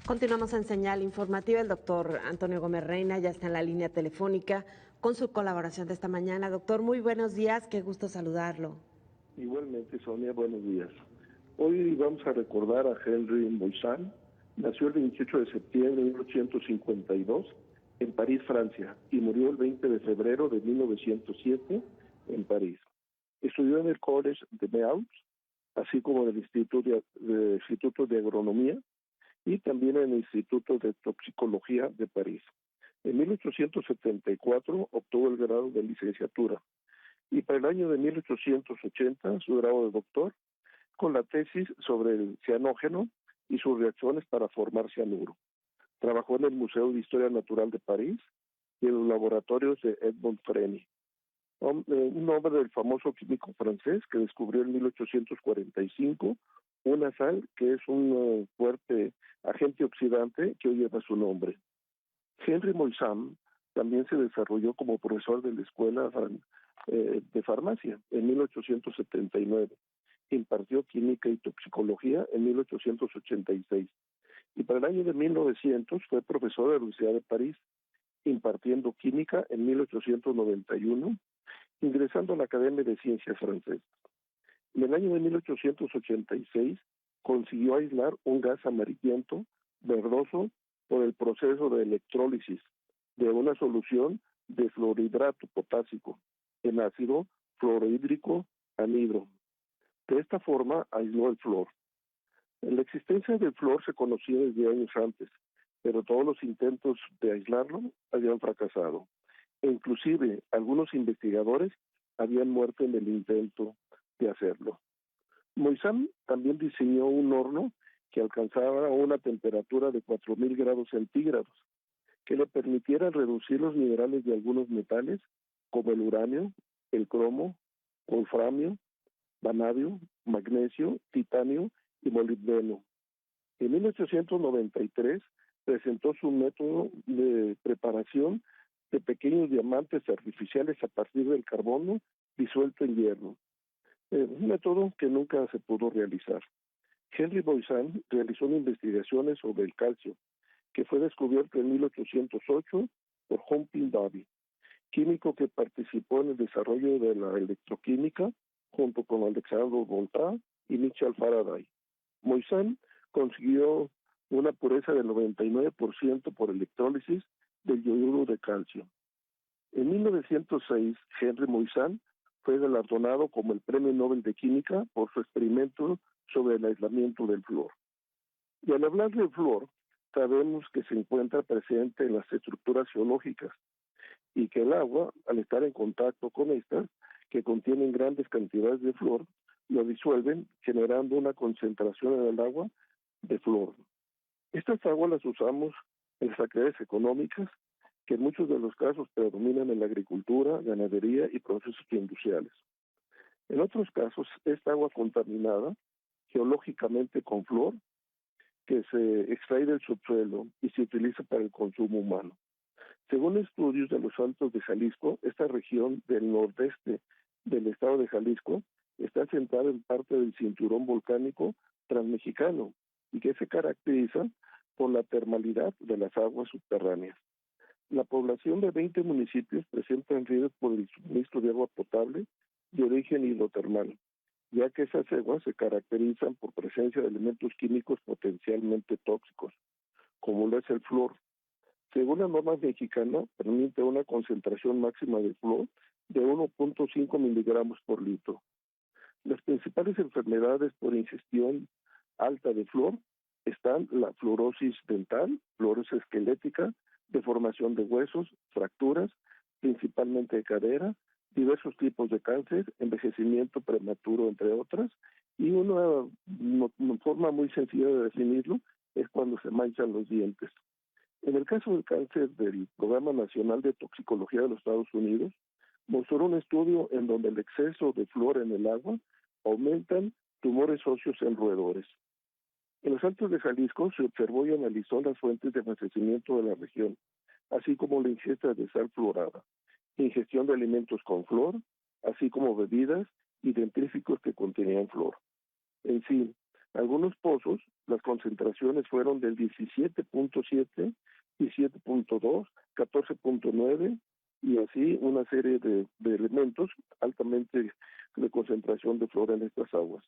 Continuamos en señal informativa. El doctor Antonio Gómez Reina ya está en la línea telefónica con su colaboración de esta mañana. Doctor, muy buenos días, qué gusto saludarlo. Igualmente, Sonia, buenos días. Hoy vamos a recordar a Henry Moissan. Nació el 28 de septiembre de 1852 en París, Francia, y murió el 20 de febrero de 1907 en París. Estudió en el College de Meaux, así como en el Instituto de Agronomía y también en el Instituto de Toxicología de París. En 1874 obtuvo el grado de licenciatura y para el año de 1880 su grado de doctor con la tesis sobre el cianógeno y sus reacciones para formar cianuro. Trabajó en el Museo de Historia Natural de París y en los laboratorios de Edmond Freny, un hombre del famoso químico francés que descubrió en 1845 una sal que es un fuerte agente oxidante que hoy lleva su nombre. Henry Moissan también se desarrolló como profesor de la Escuela de Farmacia en 1879. Impartió química y toxicología en 1886. Y para el año de 1900 fue profesor de la Universidad de París, impartiendo química en 1891, ingresando a la Academia de Ciencias francesa. En el año de 1886 consiguió aislar un gas amarillento verdoso por el proceso de electrólisis de una solución de fluorhidrato potásico en ácido fluorhídrico anhidro. De esta forma aisló el flúor. La existencia del flúor se conocía desde años antes, pero todos los intentos de aislarlo habían fracasado. E inclusive algunos investigadores habían muerto en el intento de hacerlo. Moissan también diseñó un horno que alcanzaba una temperatura de 4.000 grados centígrados, que le permitiera reducir los minerales de algunos metales, como el uranio, el cromo, wolframio, vanadio, magnesio, titanio y molibdeno. En 1893 presentó su método de preparación de pequeños diamantes artificiales a partir del carbono disuelto en hierro, un método que nunca se pudo realizar. Henry Moissan realizó investigaciones sobre el calcio, que fue descubierto en 1808 por Humphrey Davy, químico que participó en el desarrollo de la electroquímica junto con Alexandre Volta y Michel Faraday. Moissan consiguió una pureza del 99% por electrólisis del iodo de calcio. En 1906, Henry Moissan fue galardonado como el Premio Nobel de Química por su experimento sobre el aislamiento del flúor. Y al hablar del flúor, sabemos que se encuentra presente en las estructuras geológicas y que el agua, al estar en contacto con estas, que contienen grandes cantidades de flúor, lo disuelven, generando una concentración en el agua de flúor. Estas aguas las usamos en las actividades económicas, que en muchos de los casos predominan en la agricultura, ganadería y procesos industriales. En otros casos, esta agua contaminada geológicamente con flúor, que se extrae del subsuelo y se utiliza para el consumo humano. Según estudios de los Altos de Jalisco, esta región del nordeste del estado de Jalisco está asentada en parte del cinturón volcánico transmexicano y que se caracteriza por la termalidad de las aguas subterráneas. La población de 20 municipios presenta riesgos por el suministro de agua potable de origen hidrotermal, ya que esas aguas se caracterizan por presencia de elementos químicos potencialmente tóxicos, como lo es el flúor. Según la norma mexicana, permite una concentración máxima de flúor de 1.5 miligramos por litro. Las principales enfermedades por ingestión alta de flúor están la fluorosis dental, fluorosis esquelética, deformación de huesos, fracturas, principalmente de cadera, diversos tipos de cáncer, envejecimiento prematuro, entre otras, y una forma muy sencilla de definirlo es cuando se manchan los dientes. En el caso del cáncer del Programa Nacional de Toxicología de los Estados Unidos, mostró un estudio en donde el exceso de flúor en el agua aumentan tumores óseos en roedores. En los Altos de Jalisco se observó y analizó las fuentes de abastecimiento de la región, así como la ingesta de sal fluorada, ingestión de alimentos con flúor, así como bebidas y dentífricos que contenían flúor. En fin, Algunos pozos, las concentraciones fueron del 17.7, 17.2, 14.9 y así una serie de elementos altamente de concentración de flora en estas aguas.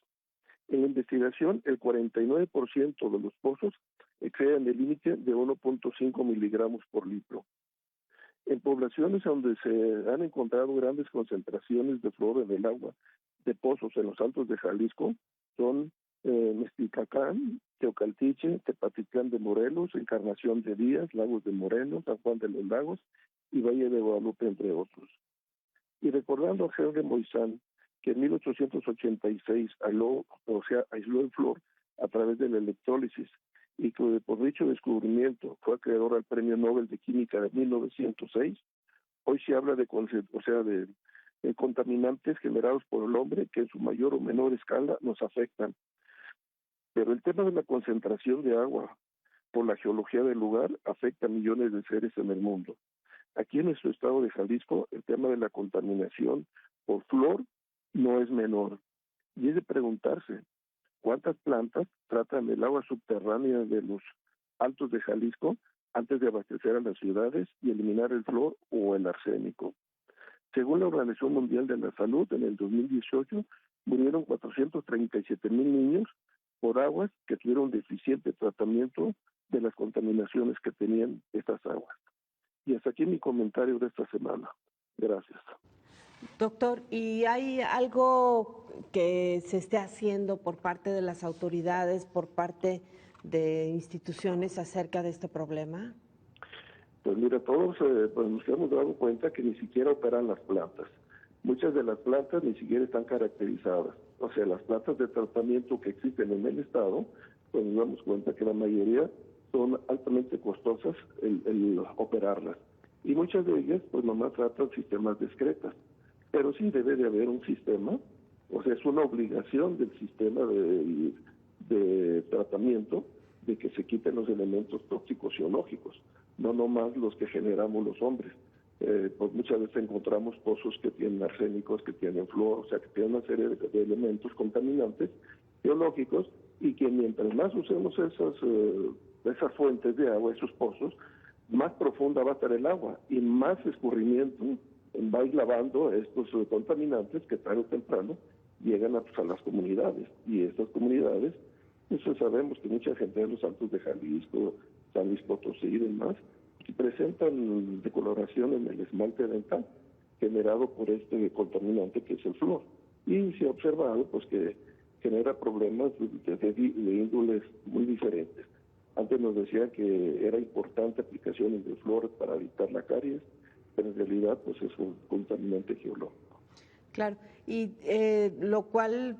En la investigación, el 49% de los pozos exceden el límite de 1.5 miligramos por litro. En poblaciones donde se han encontrado grandes concentraciones de flora en el agua de pozos en los altos de Jalisco, son Mexticacán, Teocaltiche, Tepatitlán de Morelos, Encarnación de Díaz, Lagos de Moreno, San Juan de los Lagos y Valle de Guadalupe, entre otros. Y recordando a Henry Moisant, que en 1886 aisló el flúor a través de la electrólisis y que por dicho descubrimiento fue acreedor al Premio Nobel de Química de 1906, hoy se habla de contaminantes generados por el hombre que en su mayor o menor escala nos afectan. Pero el tema de la concentración de agua por la geología del lugar afecta a millones de seres en el mundo. Aquí en nuestro estado de Jalisco, el tema de la contaminación por flúor no es menor. Y es de preguntarse, ¿cuántas plantas tratan el agua subterránea de los altos de Jalisco antes de abastecer a las ciudades y eliminar el flúor o el arsénico? Según la Organización Mundial de la Salud, en el 2018 murieron 437,000 niños por aguas que tuvieron deficiente tratamiento de las contaminaciones que tenían estas aguas. Y hasta aquí mi comentario de esta semana. Gracias. Doctor, ¿y hay algo que se esté haciendo por parte de las autoridades, por parte de instituciones acerca de este problema? Pues mira, todos pues nos hemos dado cuenta que ni siquiera operan las plantas. Muchas de las plantas ni siquiera están caracterizadas. O sea, las plantas de tratamiento que existen en el estado, pues nos damos cuenta que la mayoría son altamente costosas el operarlas. Y muchas de ellas, pues nomás tratan sistemas discretas. Pero sí debe de haber un sistema, o sea, es una obligación del sistema de tratamiento de que se quiten los elementos tóxicos geológicos, no nomás los que generamos los hombres. Pues muchas veces encontramos pozos que tienen arsénicos, que tienen flúor, o sea, que tienen una serie de elementos contaminantes geológicos y que mientras más usemos esas fuentes de agua, esos pozos, más profunda va a estar el agua y más escurrimiento va a ir lavando estos contaminantes que tarde o temprano llegan a las comunidades. Y estas comunidades, eso sabemos que mucha gente de los altos de Jalisco, San Luis Potosí y demás, presentan decoloración en el esmalte dental generado por este contaminante que es el flúor. Y se ha observado pues que genera problemas de índoles muy diferentes. Antes nos decían que era importante aplicaciones de flúor para evitar la caries, pero en realidad pues es un contaminante geológico. Claro, y lo cual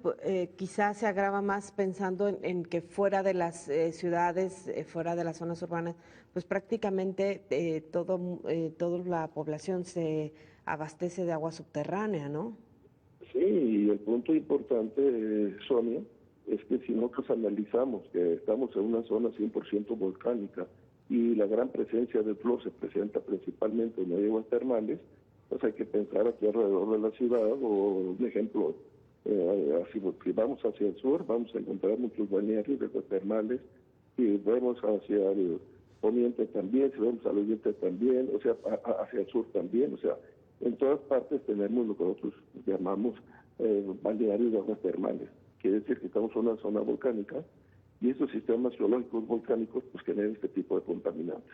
quizás se agrava más pensando en que fuera de las ciudades, fuera de las zonas urbanas, pues prácticamente toda la población se abastece de agua subterránea, ¿no? Sí, y el punto importante, Sonia, es que si nosotros analizamos que estamos en una zona 100% volcánica y la gran presencia del flúor se presenta principalmente en aguas termales, pues hay que pensar aquí alrededor de la ciudad, o un ejemplo, si vamos hacia el sur, vamos a encontrar muchos balnearios de aguas termales, si vemos hacia el poniente también, si vemos al oriente también, o sea, hacia el sur también, o sea, en todas partes tenemos lo que nosotros llamamos balnearios de aguas termales. Quiere decir que estamos en una zona volcánica y estos sistemas geológicos volcánicos pues generan este tipo de contaminantes.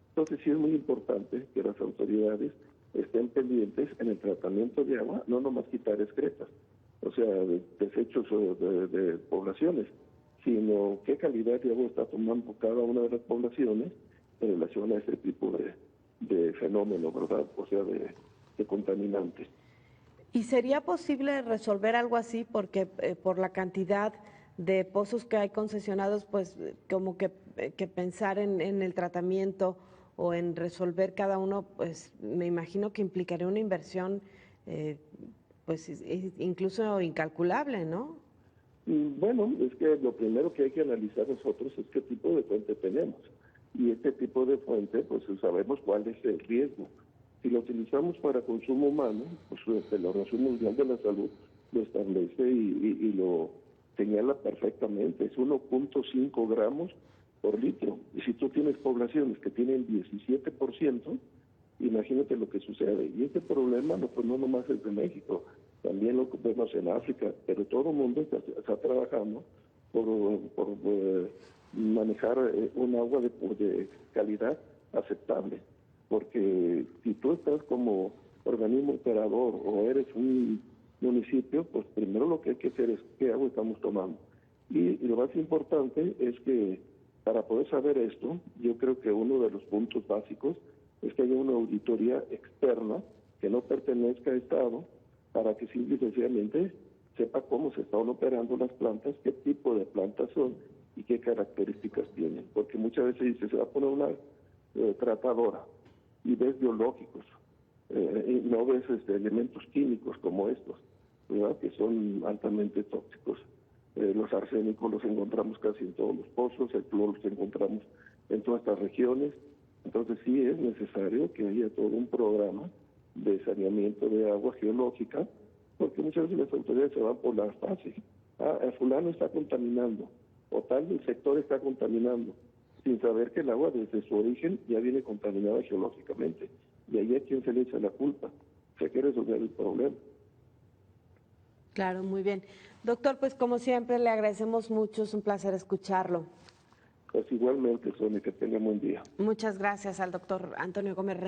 Entonces sí es muy importante que las autoridades estén pendientes en el tratamiento de agua, no nomás quitar excretas, o sea, desechos de poblaciones, sino qué calidad de agua está tomando cada una de las poblaciones en relación a este tipo de fenómeno, ¿verdad? O sea, de contaminantes. ¿Y sería posible resolver algo así? Porque por la cantidad de pozos que hay concesionados, pues como que pensar en el tratamiento o en resolver cada uno, pues me imagino que implicaría una inversión pues incluso incalculable, ¿no? Bueno, es que lo primero que hay que analizar nosotros es qué tipo de fuente tenemos. Y este tipo de fuente, pues sabemos cuál es el riesgo. Si lo utilizamos para consumo humano, pues la Organización Mundial de la Salud lo establece y lo señala perfectamente, es 1.5 gramos por litro. Y si tú tienes poblaciones que tienen 17%, imagínate lo que sucede. Y este problema pues no nomás es de México, también lo vemos en África, pero todo el mundo está trabajando por manejar un agua de calidad aceptable. Porque si tú estás como organismo operador o eres un municipio, pues primero lo que hay que hacer es qué agua estamos tomando. Y lo más importante es que para poder saber esto, yo creo que uno de los puntos básicos es que haya una auditoría externa que no pertenezca a Estado, para que simple y sencillamente sepa cómo se están operando las plantas, qué tipo de plantas son y qué características tienen. Porque muchas veces dice, se va a poner una tratadora y ves biológicos, y no ves elementos químicos como estos, ¿verdad?, que son altamente tóxicos. Los arsénicos los encontramos casi en todos los pozos, el cloro los encontramos en todas estas regiones. Entonces sí es necesario que haya todo un programa de saneamiento de agua geológica, porque muchas veces las autoridades se van por las fases. El fulano está contaminando, o tal el sector está contaminando, sin saber que el agua desde su origen ya viene contaminada geológicamente. Y ahí a quién se le echa la culpa. Se quiere resolver el problema. Claro, muy bien. Doctor, pues como siempre le agradecemos mucho, es un placer escucharlo. Pues igualmente, Sonia, que tenga buen día. Muchas gracias al doctor Antonio Gómez